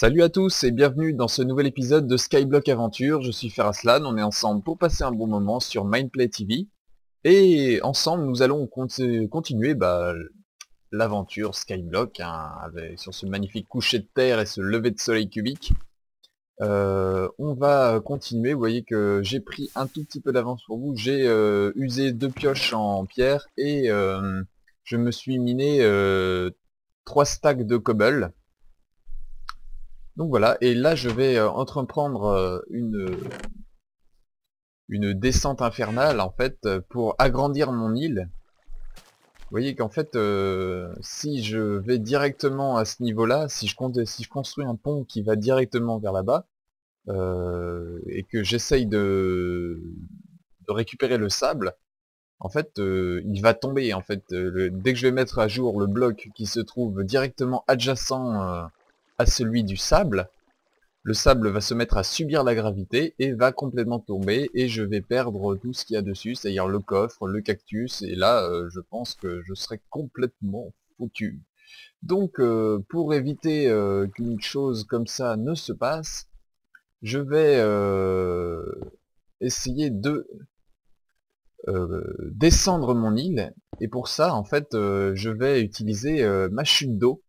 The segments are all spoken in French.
Salut à tous et bienvenue dans ce nouvel épisode de Skyblock Aventure. Je suis Feraslan, on est ensemble pour passer un bon moment sur Mindplay TV. Et ensemble nous allons continuer l'aventure Skyblock sur ce magnifique coucher de terre et ce lever de soleil cubique. On va continuer, vous voyez que j'ai pris un tout petit peu d'avance pour vous. J'ai usé 2 pioches en pierre et je me suis miné 3 stacks de cobble. Donc voilà, et là je vais entreprendre une descente infernale en fait pour agrandir mon île. Vous voyez qu'en fait si je vais directement à ce niveau-là, si je construis un pont qui va directement vers là-bas, et que j'essaye de récupérer le sable, en fait il va tomber en fait. Dès que je vais mettre à jour le bloc qui se trouve directement adjacent à celui du sable, le sable va se mettre à subir la gravité et va complètement tomber et je vais perdre tout ce qu'il y a dessus, c'est-à-dire le coffre, le cactus, et là je pense que je serai complètement foutu. Donc pour éviter qu'une chose comme ça ne se passe, je vais essayer de descendre mon île, et pour ça en fait je vais utiliser ma chute d'eau.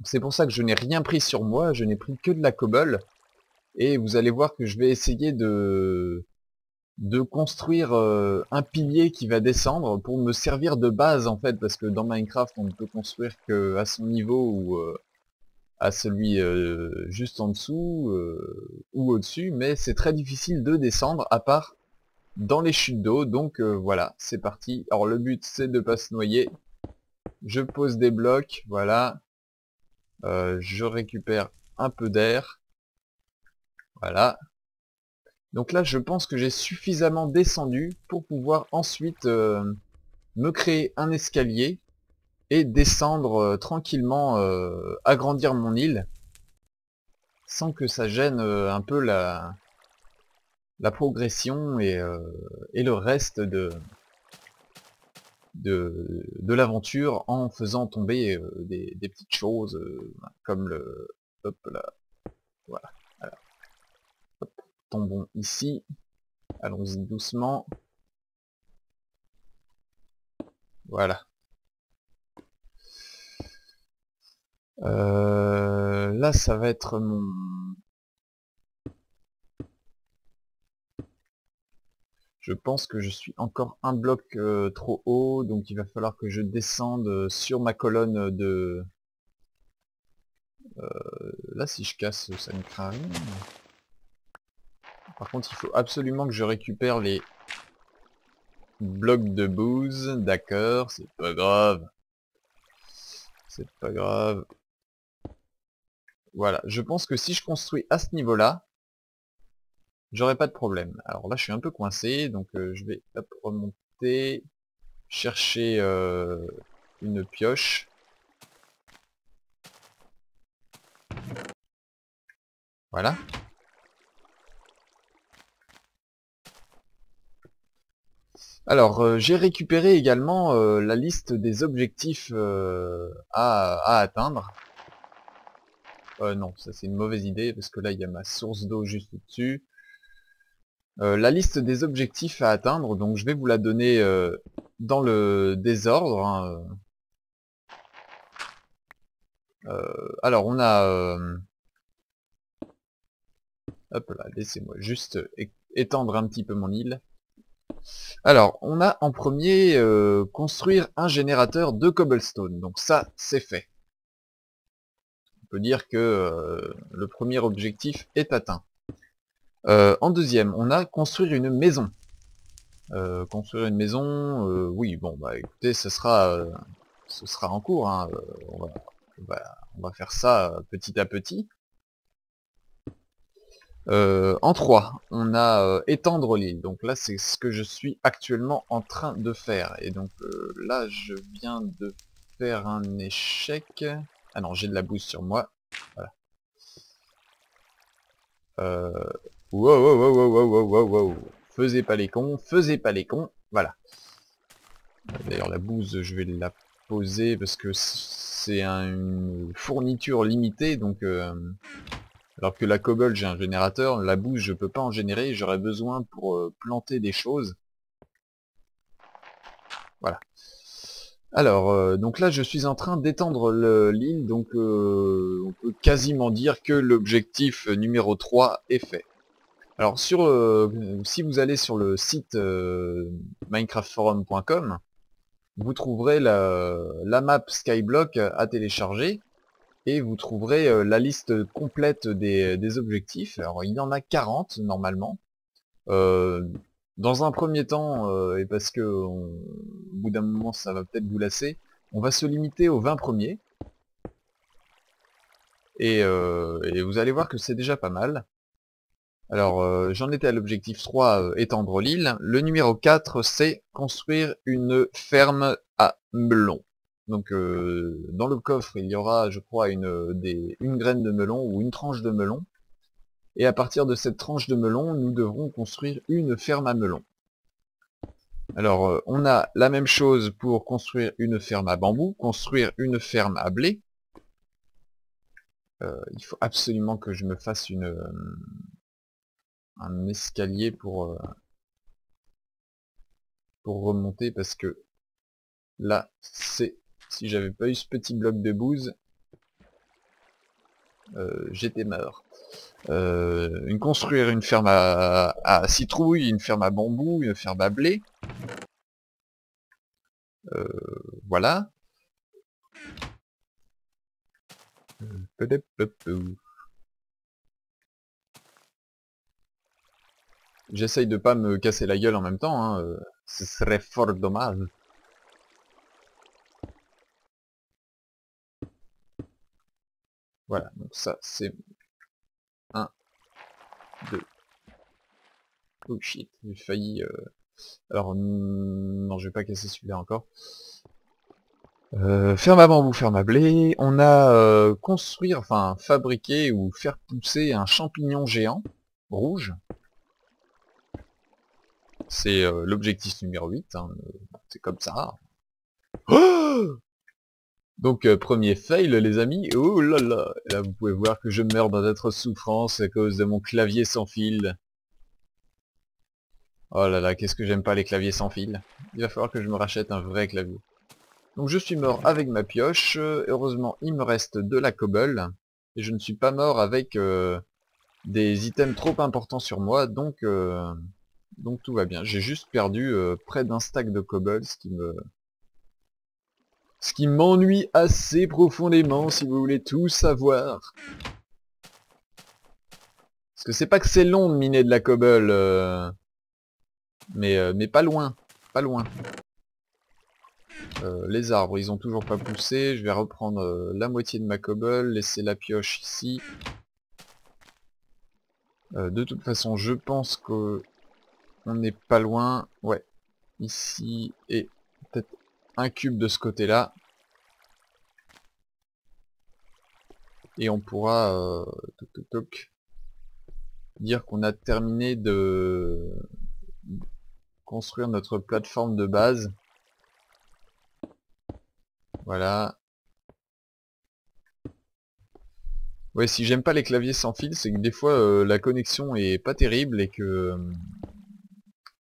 C'est pour ça que je n'ai rien pris sur moi, je n'ai pris que de la cobble. Et vous allez voir que je vais essayer de construire un pilier qui va descendre pour me servir de base en fait, parce que dans Minecraft on ne peut construire que à son niveau ou à celui juste en dessous ou au-dessus, mais c'est très difficile de descendre à part dans les chutes d'eau. Donc voilà, c'est parti. Alors le but c'est de pas se noyer. Je pose des blocs, voilà. Je récupère un peu d'air. Voilà. Donc là, je pense que j'ai suffisamment descendu pour pouvoir ensuite me créer un escalier et descendre tranquillement, agrandir mon île, sans que ça gêne un peu la progression et le reste de l'aventure, en faisant tomber des petites choses comme le... Hop là, voilà. Alors, hop, tombons ici, allons-y doucement. Voilà. Là, ça va être mon... Je pense que je suis encore un bloc trop haut, donc il va falloir que je descende sur ma colonne de... Là, si je casse, ça ne craint rien. Par contre, il faut absolument que je récupère les blocs de bouse. D'accord, c'est pas grave. C'est pas grave. Voilà, je pense que si je construis à ce niveau-là, j'aurai pas de problème. Alors là, je suis un peu coincé, donc je vais hop, remonter, chercher une pioche. Voilà. Alors, j'ai récupéré également la liste des objectifs à atteindre. Non, ça c'est une mauvaise idée, parce que là, il y a ma source d'eau juste au-dessus. La liste des objectifs à atteindre, donc je vais vous la donner dans le désordre, hein. Alors, on a... hop là, laissez-moi juste étendre un petit peu mon île. Alors, on a en premier construire un générateur de cobblestone. Donc ça, c'est fait. On peut dire que le premier objectif est atteint. En deuxième, on a construire une maison. Construire une maison, oui, bon, bah écoutez, ce sera en cours, hein. On va faire ça petit à petit. En 3, on a étendre l'île. Donc là, c'est ce que je suis actuellement en train de faire. Et donc là, je viens de faire un échec. Ah non, j'ai de la bouse sur moi. Voilà. Wow, wow, wow, wow, wow, wow, wow. Faisez pas les cons, faisez pas les cons. Voilà. D'ailleurs, la bouse, je vais la poser parce que c'est une fourniture limitée, donc alors que la cobble j'ai un générateur, la bouse je peux pas en générer, j'aurais besoin pour planter des choses. Voilà. Alors, donc là je suis en train d'étendre l'île, donc on peut quasiment dire que l'objectif numéro 3 est fait. Alors si vous allez sur le site minecraftforum.com, vous trouverez la map Skyblock à télécharger, et vous trouverez la liste complète des objectifs. Alors il y en a 40 normalement. Dans un premier temps, et parce que au bout d'un moment ça va peut-être vous lasser, on va se limiter aux 20 premiers. Et vous allez voir que c'est déjà pas mal. Alors j'en étais à l'objectif 3, étendre l'île. Le numéro 4, c'est construire une ferme à melon. Donc dans le coffre il y aura, je crois, une graine de melon ou une tranche de melon. Et à partir de cette tranche de melon, nous devrons construire une ferme à melon. Alors, on a la même chose pour construire une ferme à bambou, construire une ferme à blé. Il faut absolument que je me fasse un escalier pour remonter, parce que là, si j'avais pas eu ce petit bloc de bouse, j'étais mort. Construire une ferme à citrouille, une ferme à bambou, une ferme à blé. Voilà. J'essaye de pas me casser la gueule en même temps, hein, ce serait fort dommage. Voilà, donc ça c'est 1, 2. Oh shit, j'ai failli... Alors non, je vais pas casser celui-là encore. Ferme à bambou, ferme à blé. On a construire, enfin fabriquer ou faire pousser un champignon géant rouge. C'est l'objectif numéro 8, hein, c'est comme ça. Oh, donc premier fail les amis, oh là là, là vous pouvez voir que je meurs dans d'être souffrance à cause de mon clavier sans fil. Oh là là, qu'est-ce que j'aime pas les claviers sans fil. Il va falloir que je me rachète un vrai clavier. Donc je suis mort avec ma pioche, heureusement il me reste de la cobble, et je ne suis pas mort avec des items trop importants sur moi, donc tout va bien. J'ai juste perdu près d'un stack de cobble, ce qui m'ennuie assez profondément, si vous voulez tout savoir. Parce que c'est pas que c'est long de miner de la cobble, mais pas loin, pas loin. Les arbres, ils ont toujours pas poussé. Je vais reprendre la moitié de ma cobble, laisser la pioche ici. De toute façon, je pense que on n'est pas loin. Ouais, ici et peut-être un cube de ce côté-là. Et on pourra toc, toc, toc, dire qu'on a terminé de construire notre plateforme de base. Voilà. Ouais, si j'aime pas les claviers sans fil, c'est que des fois la connexion est pas terrible et que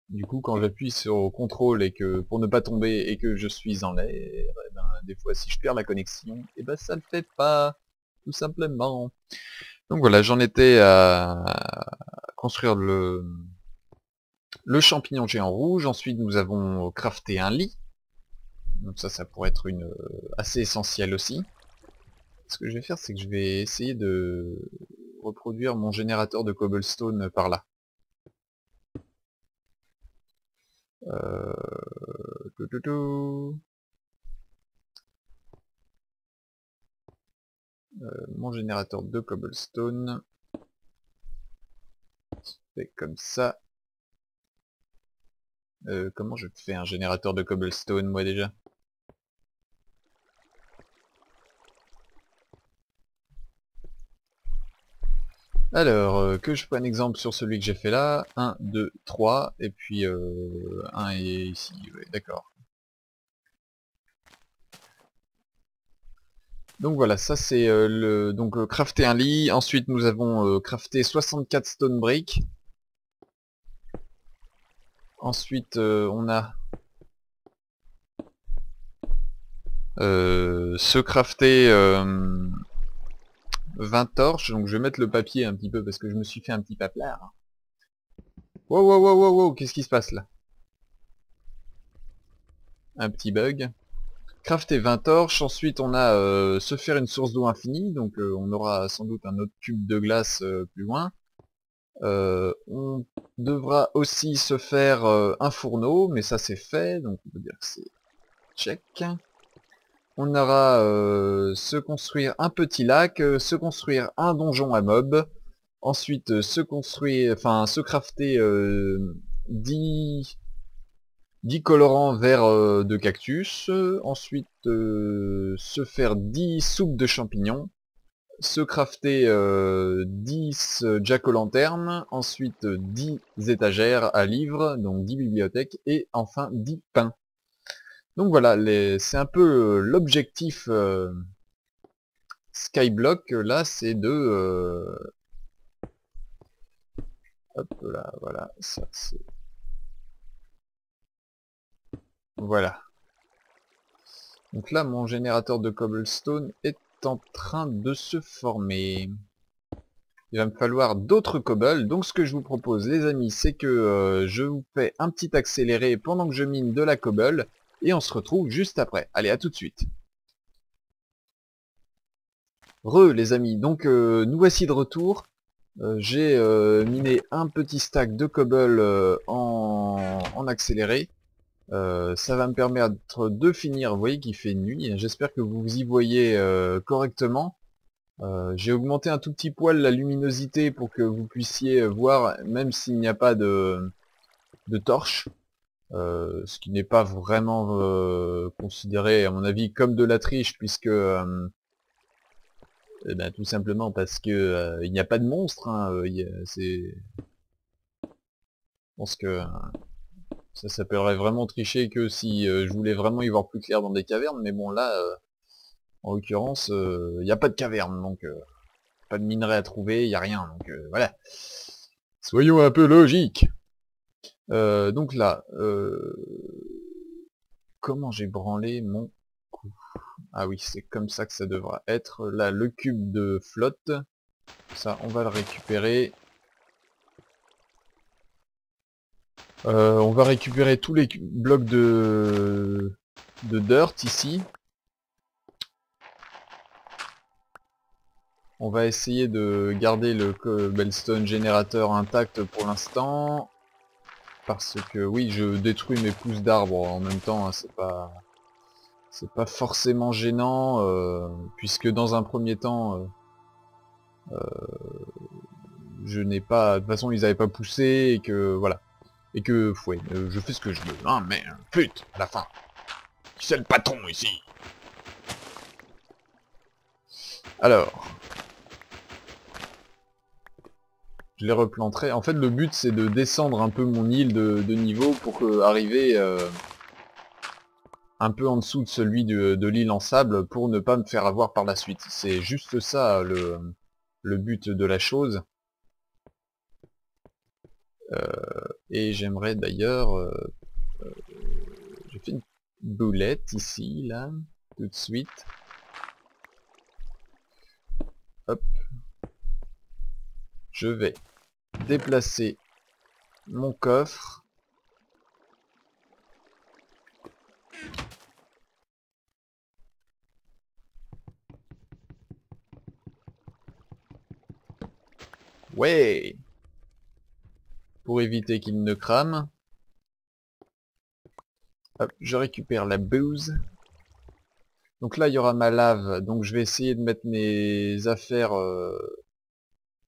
du coup quand j'appuie sur contrôle et que pour ne pas tomber et que je suis en l'air, eh ben, des fois si je perds la connexion, et ben ça le fait pas, tout simplement. Donc voilà, j'en étais à construire le champignon géant rouge. Ensuite nous avons crafté un lit. Donc ça pourrait être assez essentiel aussi. Ce que je vais faire, c'est que je vais essayer de reproduire mon générateur de cobblestone par là. Mon générateur de cobblestone. C'est comme ça. Comment je fais un générateur de cobblestone, moi, déjà? Alors, que je prenne exemple sur celui que j'ai fait là. 1, 2, 3, et puis 1 et ici, ouais, d'accord. Donc voilà, ça c'est crafter un lit. Ensuite nous avons crafté 64 stone bricks. Ensuite on a se crafter 20 torches. Donc je vais mettre le papier un petit peu parce que je me suis fait un petit paplard. Wow wow wow wow wow, qu'est-ce qui se passe là? Un petit bug. Crafter 20 torches, ensuite on a se faire une source d'eau infinie, donc on aura sans doute un autre cube de glace plus loin. On devra aussi se faire un fourneau, mais ça c'est fait, donc on peut dire que c'est check. On aura se construire un petit lac, se construire un donjon à mob, ensuite se construire, enfin se crafter 10 colorants verts de cactus, ensuite se faire 10 soupes de champignons, se crafter 10 jack-o'-lanterne, ensuite 10 étagères à livres, donc 10 bibliothèques, et enfin 10 pains. Donc voilà, c'est un peu l'objectif Skyblock, là, c'est de... hop là, voilà, ça c'est... Voilà. Donc là, mon générateur de cobblestone est en train de se former. Il va me falloir d'autres cobbles, donc ce que je vous propose les amis, c'est que je vous fais un petit accéléré pendant que je mine de la cobble, et on se retrouve juste après. Allez, à tout de suite. Les amis, donc nous voici de retour. J'ai miné un petit stack de cobble en accéléré. Ça va me permettre de finir, vous voyez qu'il fait nuit, j'espère que vous y voyez correctement. J'ai augmenté un tout petit poil la luminosité pour que vous puissiez voir, même s'il n'y a pas de torche, ce qui n'est pas vraiment considéré à mon avis comme de la triche, puisque eh ben, tout simplement parce que il n'y a pas de monstre, hein, je pense que ça s'appellerait vraiment tricher que si je voulais vraiment y voir plus clair dans des cavernes, mais bon là, en l'occurrence, il n'y a pas de caverne, donc pas de minerai à trouver, il n'y a rien, donc voilà. Soyons un peu logiques. Donc là, comment j'ai branlé mon coup? Ah oui, c'est comme ça que ça devra être. Là, le cube de flotte, ça, on va le récupérer. On va récupérer tous les blocs de dirt ici. On va essayer de garder le cobblestone générateur intact pour l'instant. Parce que oui, je détruis mes pousses d'arbres en même temps, hein, c'est pas forcément gênant, puisque dans un premier temps, je n'ai pas... De toute façon, ils n'avaient pas poussé, et que voilà. Et que, ouais, je fais ce que je veux, hein, mais pute, à la fin. Qui c'est le patron ici? Alors, je les replanterai. En fait, le but, c'est de descendre un peu mon île de niveau pour arriver un peu en dessous de celui de l'île en sable pour ne pas me faire avoir par la suite. C'est juste ça le but de la chose. Et j'aimerais d'ailleurs... j'ai fait une boulette ici, là, tout de suite. Hop. Je vais déplacer mon coffre. Ouais! Pour éviter qu'il ne crame. Hop, je récupère la bouse. Donc là, il y aura ma lave. Donc je vais essayer de mettre mes affaires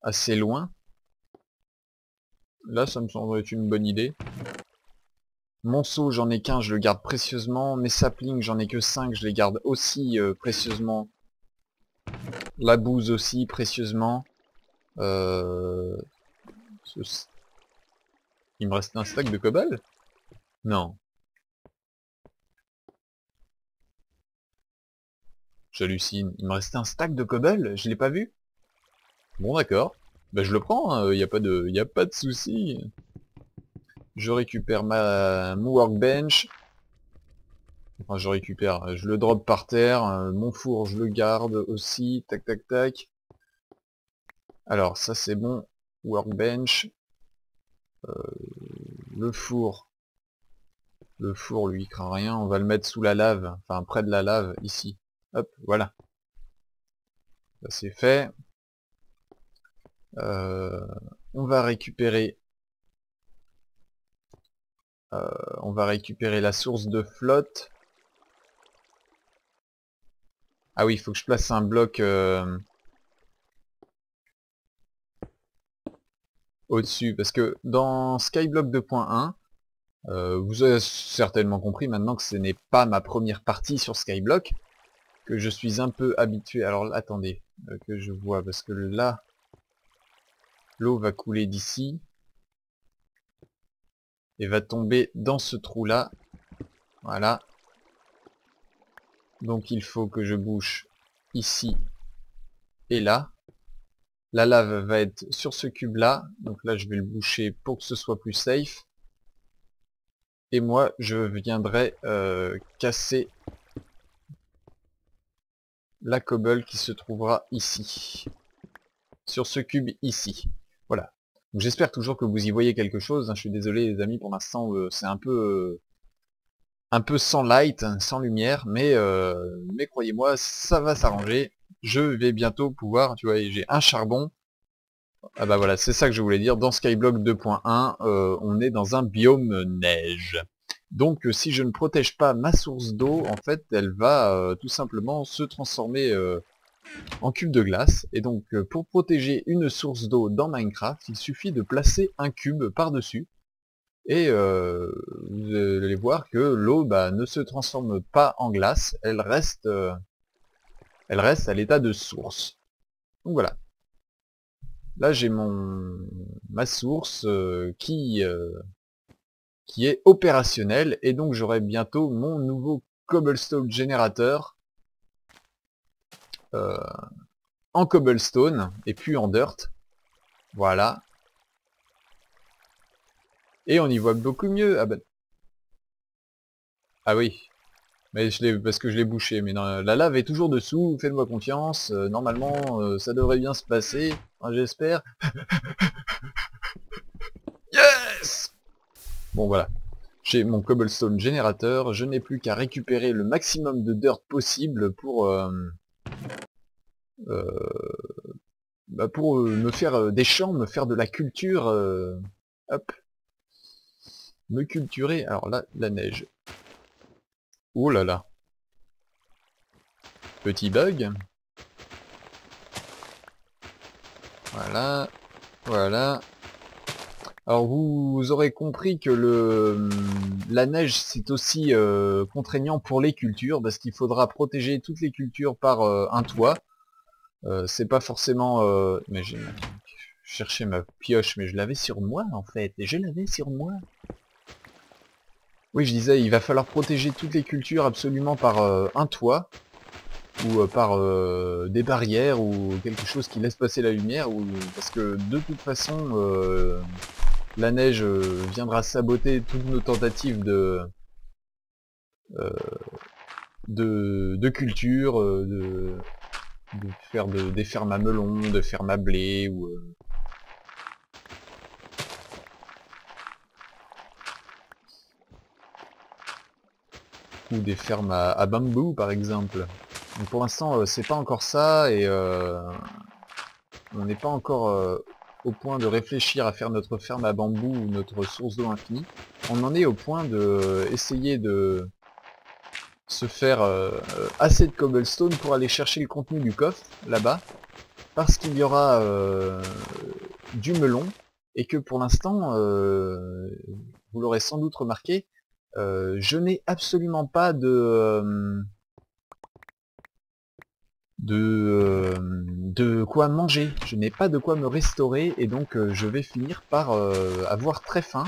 assez loin. Là, ça me semble être une bonne idée. Mon seau, j'en ai qu'un, je le garde précieusement. Mes saplings, j'en ai que 5, je les garde aussi précieusement. La bouse aussi, précieusement. Euh... Il me reste un stack de cobble? Non. J'hallucine. Il me restait un stack de cobble, je l'ai pas vu. Bon d'accord. Bah je le prends, y a pas de souci. Je récupère mon workbench. Enfin je récupère, je le drop par terre, mon four je le garde aussi, tac tac tac. Alors ça c'est bon, workbench. Le four. Le four lui il craint rien, on va le mettre sous la lave, enfin près de la lave, ici. Hop, voilà. Ça c'est fait. On va récupérer la source de flotte. Ah oui, il faut que je place un bloc au-dessus, parce que dans Skyblock 2.1, vous avez certainement compris maintenant que ce n'est pas ma première partie sur Skyblock, que je suis un peu habitué. Alors là, attendez, que je vois, parce que là, l'eau va couler d'ici, et va tomber dans ce trou-là. Voilà. Donc il faut que je bouge ici et là. La lave va être sur ce cube-là, donc là je vais le boucher pour que ce soit plus safe. Et moi je viendrai casser la cobble qui se trouvera ici. Sur ce cube ici. Voilà. J'espère toujours que vous y voyez quelque chose, hein. Je suis désolé les amis, pour l'instant c'est un peu sans light, sans lumière, mais croyez-moi, ça va s'arranger. Je vais bientôt pouvoir, tu vois, j'ai un charbon. Ah bah voilà, c'est ça que je voulais dire. Dans Skyblock 2.1, on est dans un biome neige. Donc si je ne protège pas ma source d'eau, en fait, elle va tout simplement se transformer en cube de glace. Et donc pour protéger une source d'eau dans Minecraft, il suffit de placer un cube par-dessus. Et vous allez voir que l'eau ne se transforme pas en glace, elle reste à l'état de source. Donc voilà. Là j'ai ma source qui est opérationnelle, et donc j'aurai bientôt mon nouveau cobblestone générateur en cobblestone et puis en dirt. Voilà. Et on y voit beaucoup mieux. Ah oui. Mais parce que je l'ai bouché, mais non, la lave est toujours dessous, faites-moi confiance, normalement ça devrait bien se passer, enfin, j'espère. Yes! Bon voilà, j'ai mon cobblestone générateur, je n'ai plus qu'à récupérer le maximum de dirt possible pour me faire des champs, me faire de la culture, hop, me culturer. Alors là, la neige. Oh là là. Petit bug. Voilà. Voilà. Alors vous aurez compris que la neige c'est aussi contraignant pour les cultures, parce qu'il faudra protéger toutes les cultures par un toit. C'est pas forcément... mais j'ai cherché ma pioche, mais je l'avais sur moi en fait, et je l'avais sur moi. Oui, je disais, il va falloir protéger toutes les cultures absolument par un toit, ou par des barrières, ou quelque chose qui laisse passer la lumière, parce que de toute façon, la neige viendra saboter toutes nos tentatives de culture, de faire des fermes à melons, de fermes à blé, ou des fermes à bambou par exemple. Donc pour l'instant c'est pas encore ça, et on n'est pas encore au point de réfléchir à faire notre ferme à bambou ou notre source d'eau infinie. On en est au point de essayer de se faire assez de cobblestone pour aller chercher le contenu du coffre là-bas, parce qu'il y aura du melon, et que pour l'instant, vous l'aurez sans doute remarqué, je n'ai absolument pas de quoi manger, je n'ai pas de quoi me restaurer, et donc je vais finir par avoir très faim.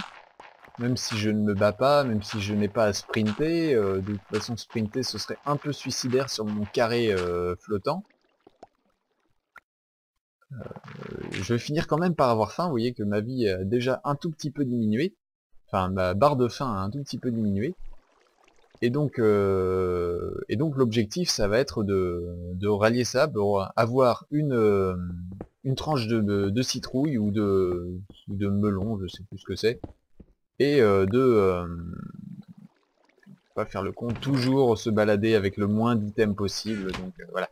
Même si je ne me bats pas, même si je n'ai pas à sprinter, de toute façon sprinter ce serait un peu suicidaire sur mon carré flottant. Je vais finir quand même par avoir faim, vous voyez que ma vie a déjà un tout petit peu diminué. Enfin, ma barre de faim a un tout petit peu diminué. Et donc l'objectif, ça va être de rallier ça pour avoir une tranche de citrouille ou de melon, je sais plus ce que c'est, et pas faire le con, toujours se balader avec le moins d'items possible, donc voilà.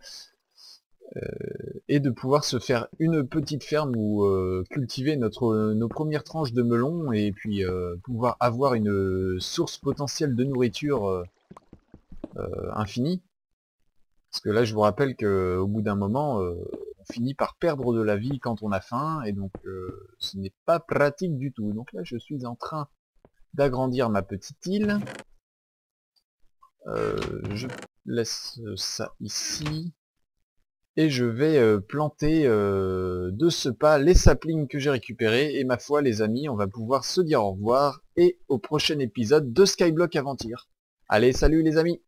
Et de pouvoir se faire une petite ferme où cultiver nos premières tranches de melon et puis pouvoir avoir une source potentielle de nourriture infinie. Parce que là, je vous rappelle que au bout d'un moment, on finit par perdre de la vie quand on a faim, et donc ce n'est pas pratique du tout. Donc là, je suis en train d'agrandir ma petite île. Je laisse ça ici. Et je vais planter de ce pas les saplings que j'ai récupérés. Et ma foi, les amis, on va pouvoir se dire au revoir. Et au prochain épisode de Skyblock Aventure. Allez, salut les amis!